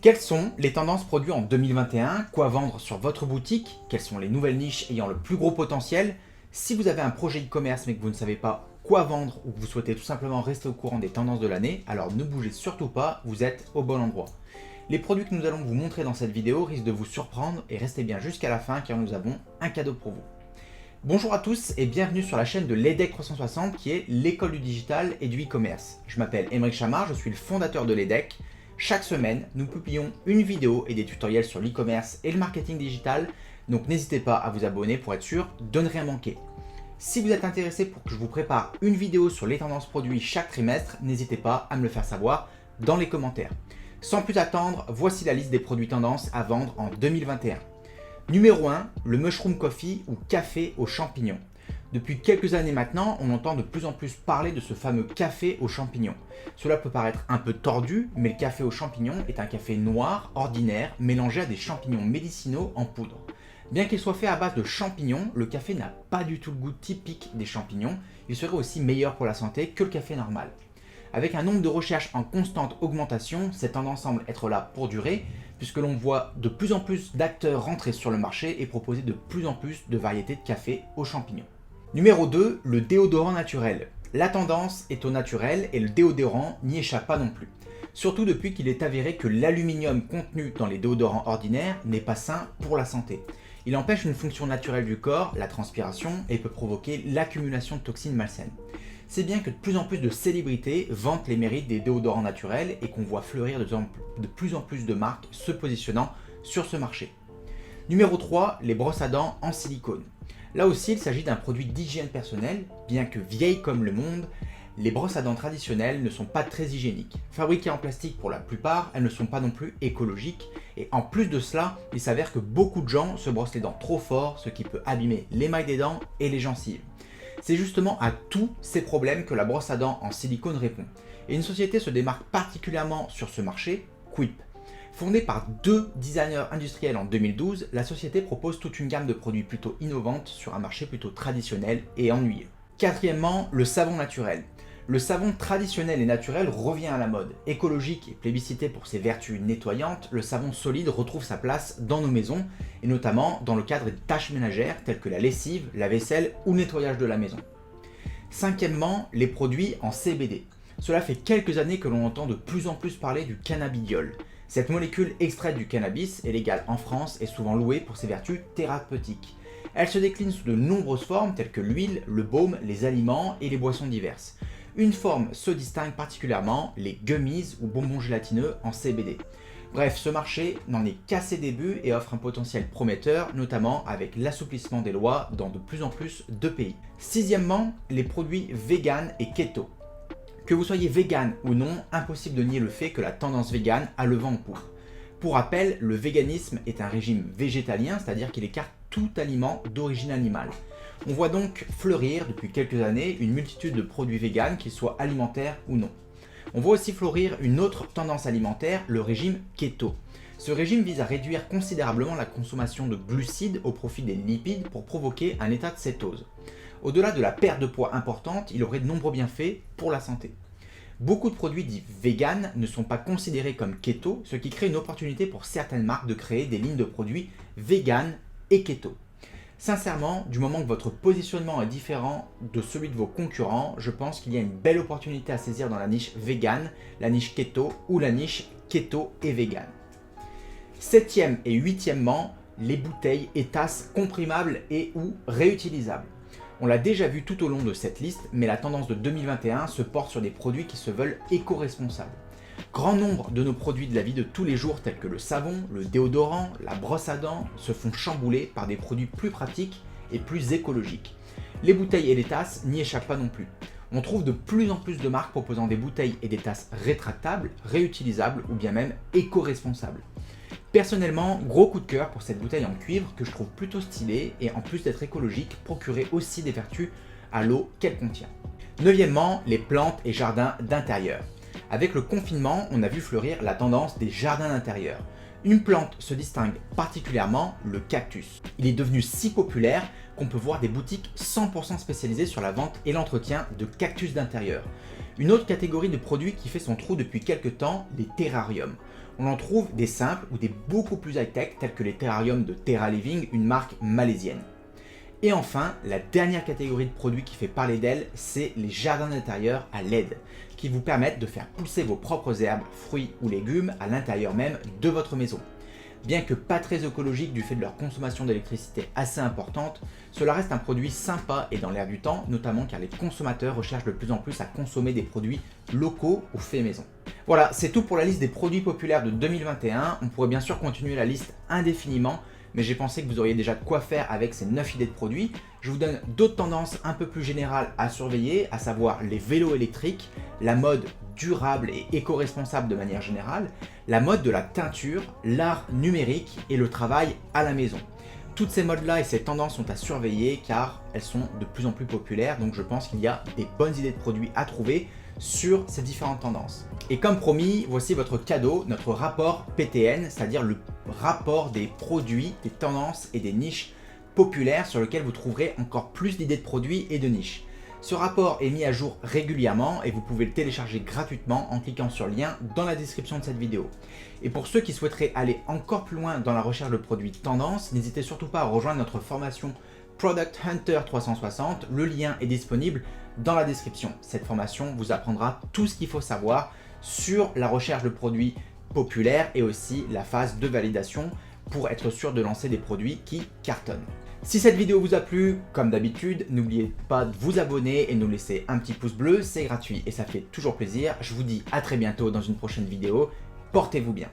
Quelles sont les tendances produits en 2021? Quoi vendre sur votre boutique? Quelles sont les nouvelles niches ayant le plus gros potentiel? Si vous avez un projet e-commerce mais que vous ne savez pas quoi vendre ou que vous souhaitez tout simplement rester au courant des tendances de l'année, alors ne bougez surtout pas, vous êtes au bon endroit. Les produits que nous allons vous montrer dans cette vidéo risquent de vous surprendre et restez bien jusqu'à la fin car nous avons un cadeau pour vous. Bonjour à tous et bienvenue sur la chaîne de l'EDEC 360 qui est l'école du digital et du e-commerce. Je m'appelle Aymeric Chamard, je suis le fondateur de l'EDEC. Chaque semaine, nous publions une vidéo et des tutoriels sur l'e-commerce et le marketing digital, donc n'hésitez pas à vous abonner pour être sûr de ne rien manquer. Si vous êtes intéressé pour que je vous prépare une vidéo sur les tendances produits chaque trimestre, n'hésitez pas à me le faire savoir dans les commentaires. Sans plus attendre, voici la liste des produits tendances à vendre en 2021. Numéro 1, le mushroom coffee ou café aux champignons. Depuis quelques années maintenant, on entend de plus en plus parler de ce fameux café aux champignons. Cela peut paraître un peu tordu, mais le café aux champignons est un café noir, ordinaire, mélangé à des champignons médicinaux en poudre. Bien qu'il soit fait à base de champignons, le café n'a pas du tout le goût typique des champignons, il serait aussi meilleur pour la santé que le café normal. Avec un nombre de recherches en constante augmentation, cette tendance semble être là pour durer, puisque l'on voit de plus en plus d'acteurs rentrer sur le marché et proposer de plus en plus de variétés de café aux champignons. Numéro 2, le déodorant naturel. La tendance est au naturel et le déodorant n'y échappe pas non plus. Surtout depuis qu'il est avéré que l'aluminium contenu dans les déodorants ordinaires n'est pas sain pour la santé. Il empêche une fonction naturelle du corps, la transpiration, et peut provoquer l'accumulation de toxines malsaines. C'est bien que de plus en plus de célébrités vantent les mérites des déodorants naturels et qu'on voit fleurir de plus en plus de marques se positionnant sur ce marché. Numéro 3, les brosses à dents en silicone. Là aussi, il s'agit d'un produit d'hygiène personnelle, bien que vieilles comme le monde, les brosses à dents traditionnelles ne sont pas très hygiéniques. Fabriquées en plastique pour la plupart, elles ne sont pas non plus écologiques, et en plus de cela, il s'avère que beaucoup de gens se brossent les dents trop fort, ce qui peut abîmer l'émail des dents et les gencives. C'est justement à tous ces problèmes que la brosse à dents en silicone répond. Et une société se démarque particulièrement sur ce marché, Quip. Fondée par deux designers industriels en 2012, la société propose toute une gamme de produits plutôt innovantes sur un marché plutôt traditionnel et ennuyeux. Quatrièmement, le savon naturel. Le savon traditionnel et naturel revient à la mode. Écologique et plébiscité pour ses vertus nettoyantes, le savon solide retrouve sa place dans nos maisons, et notamment dans le cadre des tâches ménagères telles que la lessive, la vaisselle ou le nettoyage de la maison. Cinquièmement, les produits en CBD. Cela fait quelques années que l'on entend de plus en plus parler du cannabidiol. Cette molécule extraite du cannabis est légale en France et souvent louée pour ses vertus thérapeutiques. Elle se décline sous de nombreuses formes telles que l'huile, le baume, les aliments et les boissons diverses. Une forme se distingue particulièrement, les gummies ou bonbons gélatineux en CBD. Bref, ce marché n'en est qu'à ses débuts et offre un potentiel prometteur, notamment avec l'assouplissement des lois dans de plus en plus de pays. Sixièmement, les produits vegan et keto. Que vous soyez vegan ou non, impossible de nier le fait que la tendance vegan a le vent en poupe. Pour rappel, le véganisme est un régime végétalien, c'est-à-dire qu'il écarte tout aliment d'origine animale. On voit donc fleurir depuis quelques années une multitude de produits véganes, qu'ils soient alimentaires ou non. On voit aussi fleurir une autre tendance alimentaire, le régime keto. Ce régime vise à réduire considérablement la consommation de glucides au profit des lipides pour provoquer un état de cétose. Au-delà de la perte de poids importante, il aurait de nombreux bienfaits pour la santé. Beaucoup de produits dits vegan ne sont pas considérés comme keto, ce qui crée une opportunité pour certaines marques de créer des lignes de produits vegan et keto. Sincèrement, du moment que votre positionnement est différent de celui de vos concurrents, je pense qu'il y a une belle opportunité à saisir dans la niche vegan, la niche keto ou la niche keto et vegan. Septième et huitièmement, les bouteilles et tasses comprimables et ou réutilisables. On l'a déjà vu tout au long de cette liste, mais la tendance de 2021 se porte sur des produits qui se veulent éco-responsables. Grand nombre de nos produits de la vie de tous les jours tels que le savon, le déodorant, la brosse à dents se font chambouler par des produits plus pratiques et plus écologiques. Les bouteilles et les tasses n'y échappent pas non plus. On trouve de plus en plus de marques proposant des bouteilles et des tasses rétractables, réutilisables ou bien même éco-responsables. Personnellement, gros coup de cœur pour cette bouteille en cuivre que je trouve plutôt stylée et en plus d'être écologique, procurer aussi des vertus à l'eau qu'elle contient. Neuvièmement, les plantes et jardins d'intérieur. Avec le confinement, on a vu fleurir la tendance des jardins d'intérieur. Une plante se distingue particulièrement, le cactus. Il est devenu si populaire qu'on peut voir des boutiques 100% spécialisées sur la vente et l'entretien de cactus d'intérieur. Une autre catégorie de produits qui fait son trou depuis quelques temps, les terrariums. On en trouve des simples ou des beaucoup plus high-tech tels que les terrariums de Terra Living, une marque malaisienne. Et enfin, la dernière catégorie de produits qui fait parler d'elle, c'est les jardins d'intérieur à LED, qui vous permettent de faire pousser vos propres herbes, fruits ou légumes à l'intérieur même de votre maison. Bien que pas très écologique du fait de leur consommation d'électricité assez importante, cela reste un produit sympa et dans l'air du temps, notamment car les consommateurs recherchent de plus en plus à consommer des produits locaux ou faits maison. Voilà, c'est tout pour la liste des produits populaires de 2021. On pourrait bien sûr continuer la liste indéfiniment, mais j'ai pensé que vous auriez déjà de quoi faire avec ces 9 idées de produits. Je vous donne d'autres tendances un peu plus générales à surveiller, à savoir les vélos électriques, la mode durable et éco-responsable de manière générale, la mode de la teinture, l'art numérique et le travail à la maison. Toutes ces modes-là et ces tendances sont à surveiller car elles sont de plus en plus populaires, donc je pense qu'il y a des bonnes idées de produits à trouver sur ces différentes tendances. Et comme promis, voici votre cadeau, notre rapport PTN, c'est-à-dire le rapport des produits, des tendances et des niches populaires sur lequel vous trouverez encore plus d'idées de produits et de niches. Ce rapport est mis à jour régulièrement et vous pouvez le télécharger gratuitement en cliquant sur le lien dans la description de cette vidéo. Et pour ceux qui souhaiteraient aller encore plus loin dans la recherche de produits tendance, n'hésitez surtout pas à rejoindre notre formation Product Hunter 360, le lien est disponible dans la description. Cette formation vous apprendra tout ce qu'il faut savoir sur la recherche de produits populaires et aussi la phase de validation pour être sûr de lancer des produits qui cartonnent. Si cette vidéo vous a plu, comme d'habitude, n'oubliez pas de vous abonner et nous laisser un petit pouce bleu, c'est gratuit et ça fait toujours plaisir. Je vous dis à très bientôt dans une prochaine vidéo. Portez-vous bien.